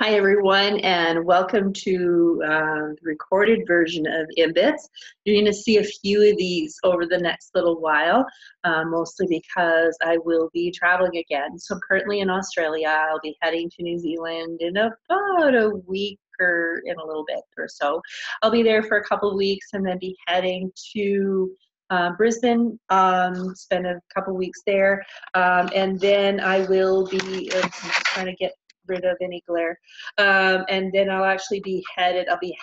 Hi, everyone, and welcome to the recorded version of IMBITS. You're going to see a few of these over the next little while, mostly because I will be traveling again. So I'm currently in Australia. I'll be heading to New Zealand in about a week or in a little bit or so. I'll be there for a couple of weeks and then be heading to Brisbane, spend a couple of weeks there, and then I will be trying to get rid of any glare. And then I'll be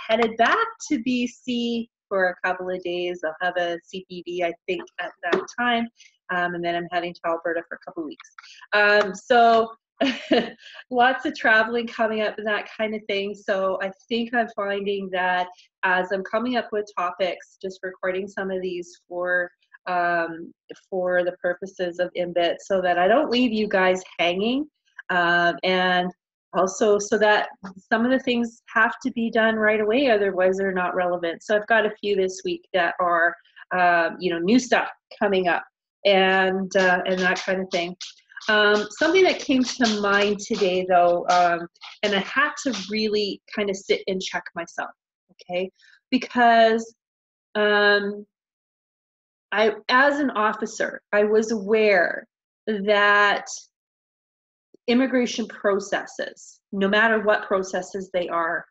headed back to BC for a couple of days. I'll have a CPD, I think, at that time. And then I'm heading to Alberta for a couple of weeks. So lots of traveling coming up and that kind of thing. So I think I'm finding that as I'm coming up with topics, just recording some of these for the purposes of IMBIT so that I don't leave you guys hanging. And also so that some of the things have to be done right away, otherwise they're not relevant. So I've got a few this week that are, new stuff coming up and that kind of thing. Something that came to mind today, though, and I had to really kind of sit and check myself, okay? Because as an officer, I was aware that immigration processes, no matter what processes they are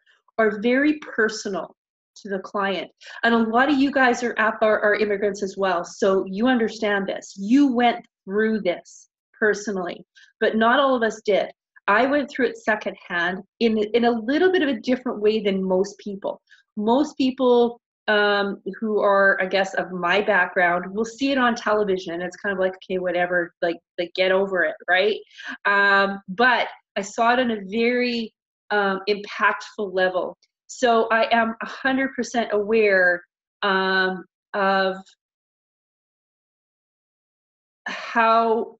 very personal to the client. And a lot of you guys are immigrants as well, so you understand this. You went through this personally, but not all of us did. I went through it secondhand in a little bit of a different way than most people. Most people who are, I guess, of my background will see it on television and it's kind of like, okay, whatever, like get over it, right? But I saw it on a very impactful level. So I am 100% aware of how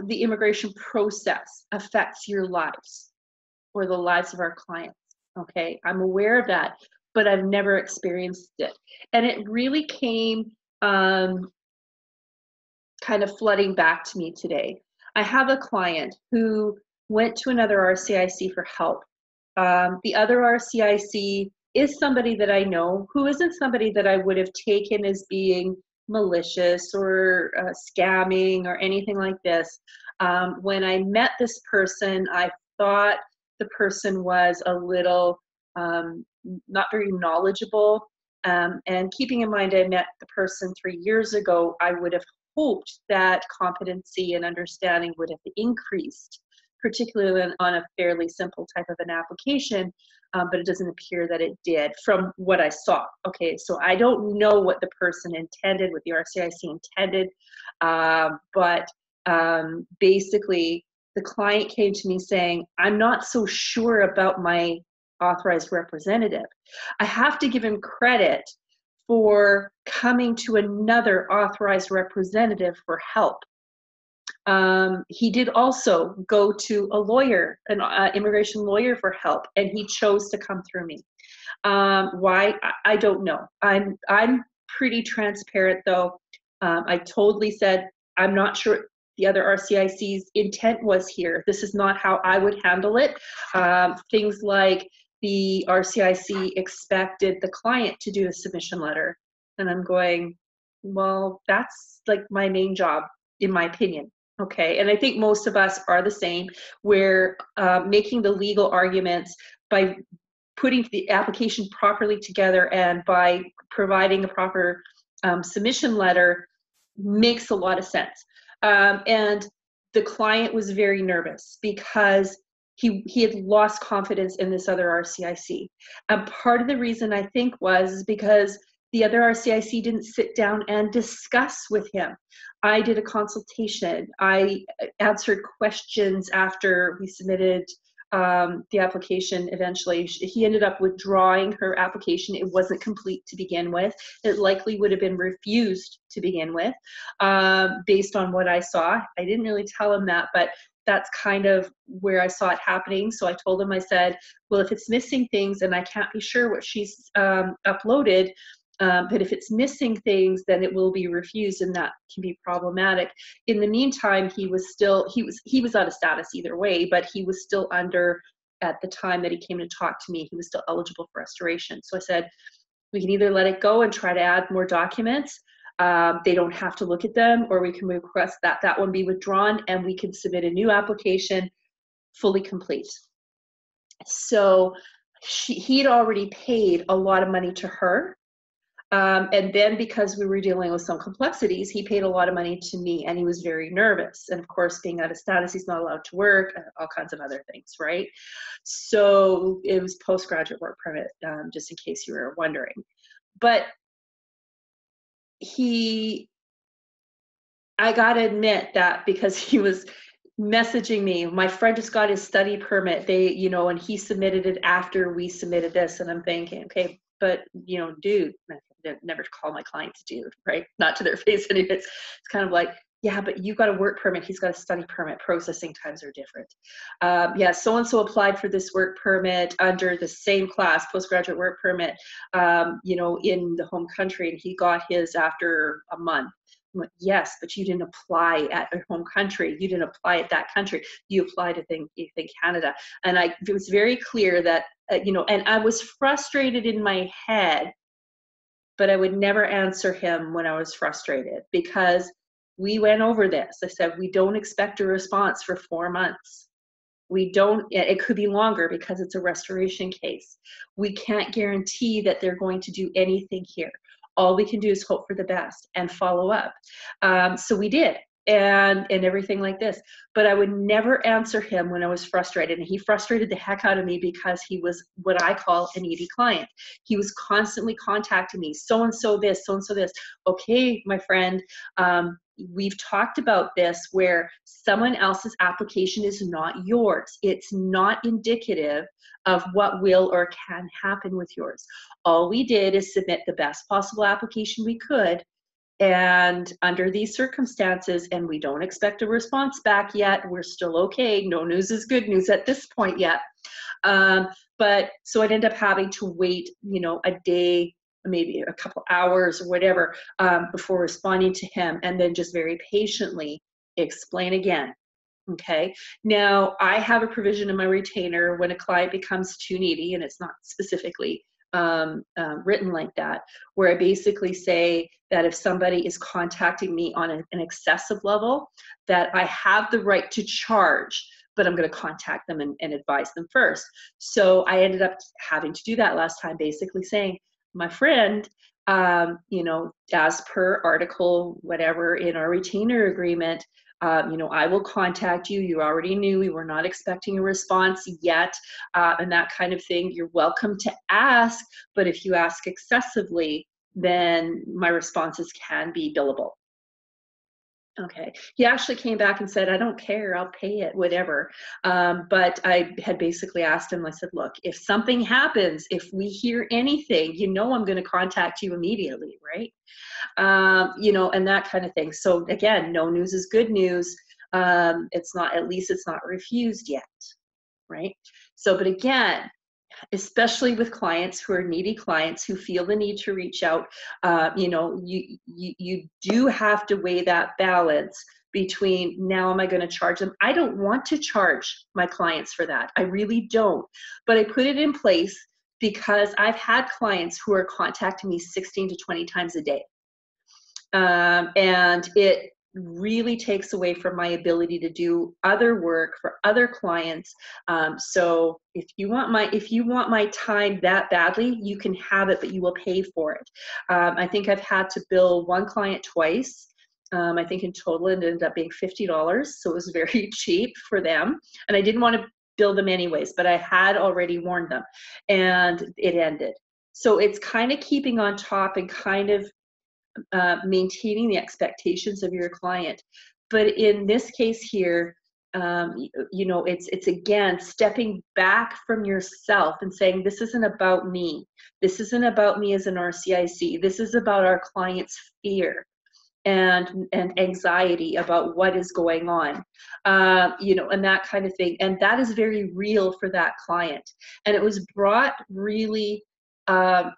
the immigration process affects your lives or the lives of our clients. Okay, I'm aware of that, but I've never experienced it. And it really came kind of flooding back to me today. I have a client who went to another RCIC for help. The other RCIC is somebody that I know who isn't somebody that I would have taken as being malicious or scamming or anything like this. When I met this person, I thought the person was a little not very knowledgeable. And keeping in mind I met the person 3 years ago, I would have hoped that competency and understanding would have increased, particularly on a fairly simple type of an application, but it doesn't appear that it did from what I saw. Okay, so I don't know what the person intended, what the RCIC intended, but basically the client came to me saying, I'm not so sure about my authorized representative. I have to give him credit for coming to another authorized representative for help. He did also go to a lawyer, an immigration lawyer for help, and he chose to come through me. Why? I don't know. I'm pretty transparent though. I totally said, I'm not sure the other RCIC's intent was here. This is not how I would handle it. Things like the RCIC expected the client to do a submission letter. And I'm going, well, that's like my main job, in my opinion. Okay, and I think most of us are the same. We're making the legal arguments by putting the application properly together and by providing a proper submission letter makes a lot of sense. And the client was very nervous because he had lost confidence in this other RCIC. And part of the reason I think was because the other RCIC didn't sit down and discuss with him. I did a consultation. I answered questions after we submitted the application. Eventually he ended up withdrawing her application. It wasn't complete to begin with. It likely would have been refused to begin with, based on what I saw. I didn't really tell him that, but that's kind of where I saw it happening. So I told him, I said, well, if it's missing things and I can't be sure what she's uploaded, But if it's missing things, then it will be refused, and that can be problematic. In the meantime, he was out of status either way, but he was still under, at the time that he came to talk to me, he was still eligible for restoration. So I said, we can either let it go and try to add more documents. They don't have to look at them, or we can request that that one be withdrawn, and we can submit a new application fully complete. So he'd already paid a lot of money to her. And then because we were dealing with some complexities, he paid a lot of money to me, and he was very nervous. And of course, being out of status, he's not allowed to work, all kinds of other things, right? So it was postgraduate work permit, just in case you were wondering. But I gotta admit that because he was messaging me, my friend just got his study permit, and he submitted it after we submitted this, and I'm thinking, okay, but dude, never call my clients dude, right? Not to their face. And it's kind of like, yeah, but you got a work permit, he's got a study permit, processing times are different. Yeah, so-and-so applied for this work permit under the same class, postgraduate work permit, in the home country, and he got his after a month. I'm like, yes, but you didn't apply at your home country. You didn't apply at that country. You applied in Canada. And it was very clear that, and I was frustrated in my head, but I would never answer him when I was frustrated, because we went over this. I said, we don't expect a response for 4 months. We don't, it could be longer because it's a restoration case. We can't guarantee that they're going to do anything here. All we can do is hope for the best and follow up. So we did, and everything like this. But I would never answer him when I was frustrated. And he frustrated the heck out of me because he was what I call a needy client. He was constantly contacting me, so-and-so this, so-and-so this. Okay, my friend, we've talked about this where someone else's application is not yours. It's not indicative of what will or can happen with yours. All we did is submit the best possible application we could, and under these circumstances, and we don't expect a response back yet, we're still okay. No news is good news at this point yet. But so I'd end up having to wait, a day, maybe a couple hours or whatever, before responding to him, and then just very patiently explain again. Okay. Now, I have a provision in my retainer when a client becomes too needy, and it's not specifically written like that, where I basically say that if somebody is contacting me on an excessive level, that I have the right to charge, but I'm going to contact them and advise them first. So I ended up having to do that last time, basically saying, my friend, as per article, whatever, in our retainer agreement, I will contact you. You already knew we were not expecting a response yet, and that kind of thing. You're welcome to ask, but if you ask excessively, then my responses can be billable. Okay. He actually came back and said, I don't care, I'll pay it, whatever. But I had basically asked him, I said, look, if something happens, if we hear anything, I'm going to contact you immediately, right? And that kind of thing. So again, no news is good news. It's not refused yet, right? So, but again, especially with clients who are needy clients who feel the need to reach out, you do have to weigh that balance between, now am I going to charge them? I don't want to charge my clients for that. I really don't. But I put it in place because I've had clients who are contacting me 16 to 20 times a day. And it really takes away from my ability to do other work for other clients. So if you want my time that badly, you can have it, but you will pay for it. I think I've had to bill one client twice. I think in total it ended up being $50, so it was very cheap for them. And I didn't want to bill them anyways, but I had already warned them, and it ended. So it's kind of keeping on top and kind of maintaining the expectations of your client. But in this case here, it's again stepping back from yourself and saying, this isn't about me. This isn't about me as an RCIC. This is about our client's fear and anxiety about what is going on, and that kind of thing. And that is very real for that client. And it was brought really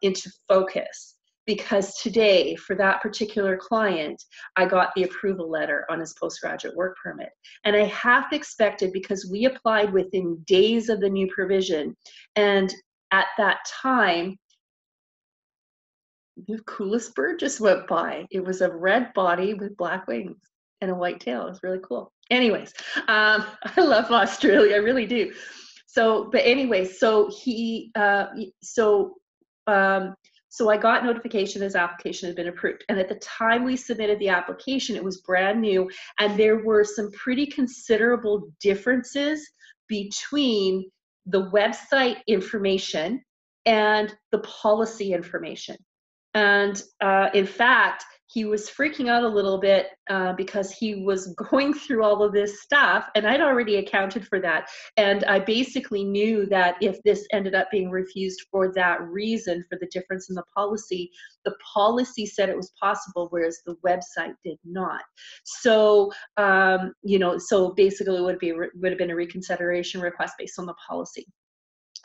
into focus because today, for that particular client, I got the approval letter on his postgraduate work permit. And I half expected, because we applied within days of the new provision, and at that time, the coolest bird just went by. It was a red body with black wings and a white tail. It was really cool. Anyways, I love Australia, I really do. So, but anyway, so so I got notification his application had been approved. And at the time we submitted the application, it was brand new, and there were some pretty considerable differences between the website information and the policy information. And in fact, he was freaking out a little bit because he was going through all of this stuff, and I'd already accounted for that. And I basically knew that if this ended up being refused for that reason, for the difference in the policy said it was possible, whereas the website did not. So, you know, so basically it would have been a reconsideration request based on the policy.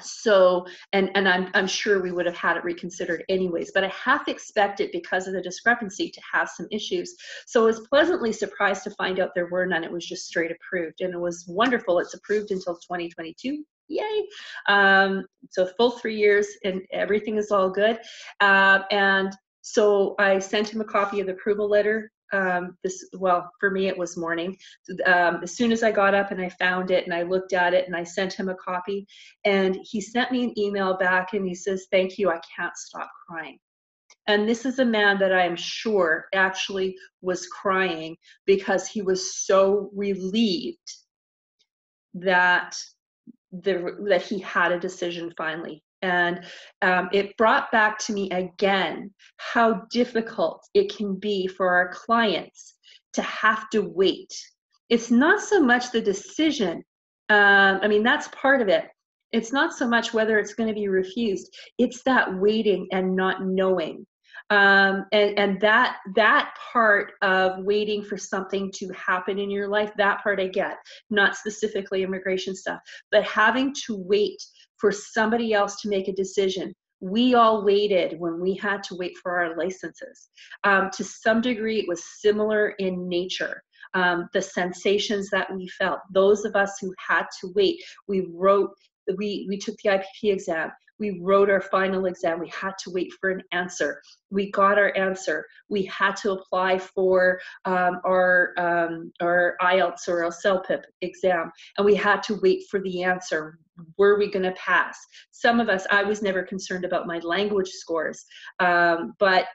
So, and I'm sure we would have had it reconsidered anyways, but I half expected, because of the discrepancy, to have some issues. So I was pleasantly surprised to find out there were none. It was just straight approved, and it was wonderful. It's approved until 2022. Yay. So full 3 years, and everything is all good. And so I sent him a copy of the approval letter. Well, for me, it was morning. As soon as I got up and I found it and I looked at it, and I sent him a copy, and he sent me an email back and he says, "Thank you, I can't stop crying." And this is a man that I am sure actually was crying because he was so relieved that that he had a decision finally. And it brought back to me again how difficult it can be for our clients to have to wait. It's not so much the decision. I mean, that's part of it. It's not so much whether it's going to be refused. It's that waiting and not knowing. And that part of waiting for something to happen in your life, that part I get, not specifically immigration stuff, but having to wait for somebody else to make a decision. We all waited when we had to wait for our licenses. To some degree, it was similar in nature. The sensations that we felt, those of us who had to wait, we took the IPP exam. We wrote our final exam. We had to wait for an answer. We got our answer. We had to apply for our IELTS or our CELPIP exam, and we had to wait for the answer. Were we going to pass? Some of us, I was never concerned about my language scores, but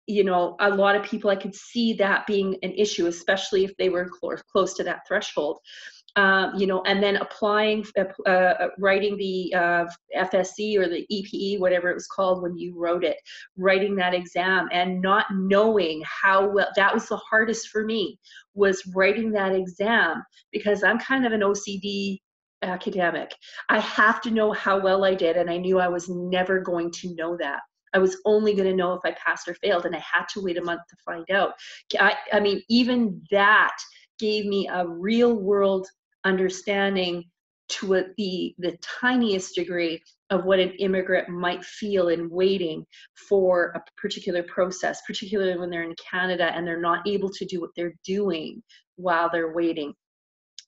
you know, a lot of people, I could see that being an issue, especially if they were close to that threshold. You know, and then applying, writing the FSC or the EPE, whatever it was called when you wrote it, writing that exam and not knowing how well, that was the hardest for me, was writing that exam, because I'm kind of an OCD academic. I have to know how well I did, and I knew I was never going to know that. I was only going to know if I passed or failed, and I had to wait a month to find out. I mean, even that gave me a real world understanding to the tiniest degree of what an immigrant might feel in waiting for a particular process, particularly when they're in Canada and they're not able to do what they're doing while they're waiting.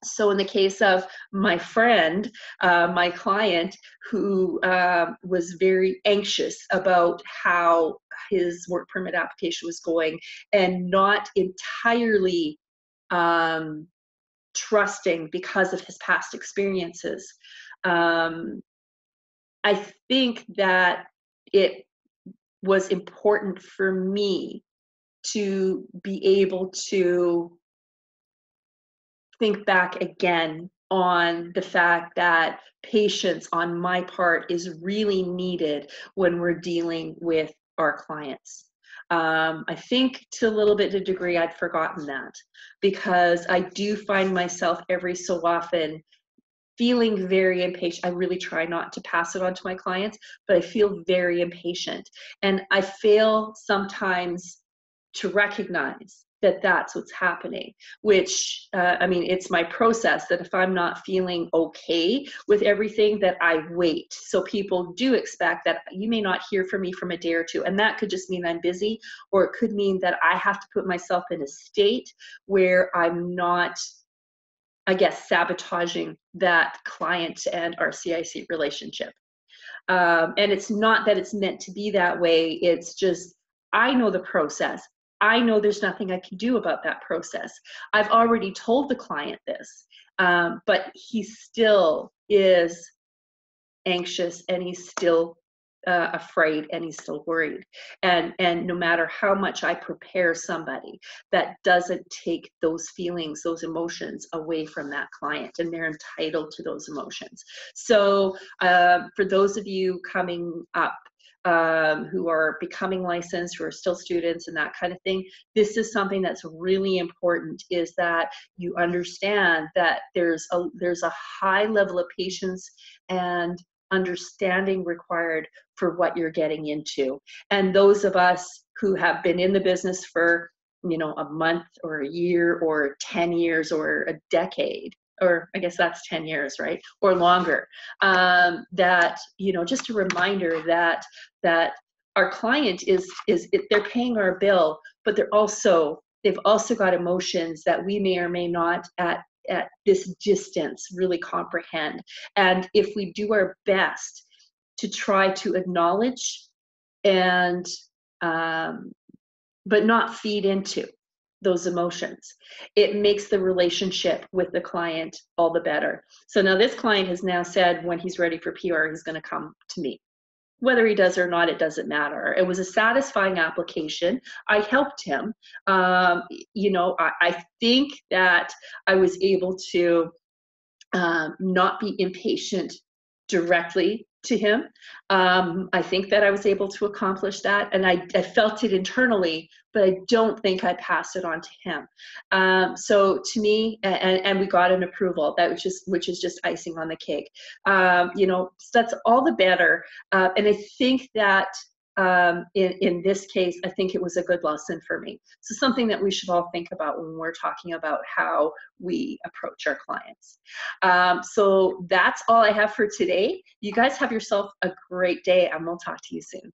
So in the case of my friend, my client, who was very anxious about how his work permit application was going and not entirely trusting because of his past experiences, I think that it was important for me to be able to think back again on the fact that patience on my part is really needed when we're dealing with our clients. I think to a little bit of degree I'd forgotten that, because I do find myself every so often feeling very impatient. I really try not to pass it on to my clients, but I feel very impatient. And I fail sometimes to recognize that that's what's happening, which, I mean, it's my process that if I'm not feeling okay with everything, that I wait. So people do expect that you may not hear from me from a day or two. And that could just mean I'm busy, or it could mean that I have to put myself in a state where I'm not, I guess, sabotaging that client and our CIC relationship. And it's not that it's meant to be that way. It's just, I know the process. I know there's nothing I can do about that process. I've already told the client this, but he still is anxious, and he's still afraid, and he's still worried. And no matter how much I prepare somebody, that doesn't take those feelings, those emotions away from that client, and they're entitled to those emotions. So for those of you coming up, who are becoming licensed, who are still students and that kind of thing, this is something that's really important, is that you understand that there's a high level of patience and understanding required for what you're getting into. And those of us who have been in the business for, you know, a month or a year or 10 years or a decade, or I guess that's 10 years, right? Or longer, that, you know, just a reminder that our client they're paying our bill, but they've also got emotions that we may or may not at this distance really comprehend. And if we do our best to try to acknowledge and but not feed into those emotions, it makes the relationship with the client all the better. So now this client has now said when he's ready for PR, he's going to come to me. Whether he does or not, it doesn't matter. It was a satisfying application. I helped him. You know, I think that I was able to not be impatient directly to him. I think that I was able to accomplish that, and I felt it internally, but I don't think I passed it on to him. So to me, and we got an approval, that which is just icing on the cake. You know, so that's all the better. And I think that in this case, I think it was a good lesson for me. So something that we should all think about when we're talking about how we approach our clients. So that's all I have for today. You guys have yourself a great day, and we'll talk to you soon.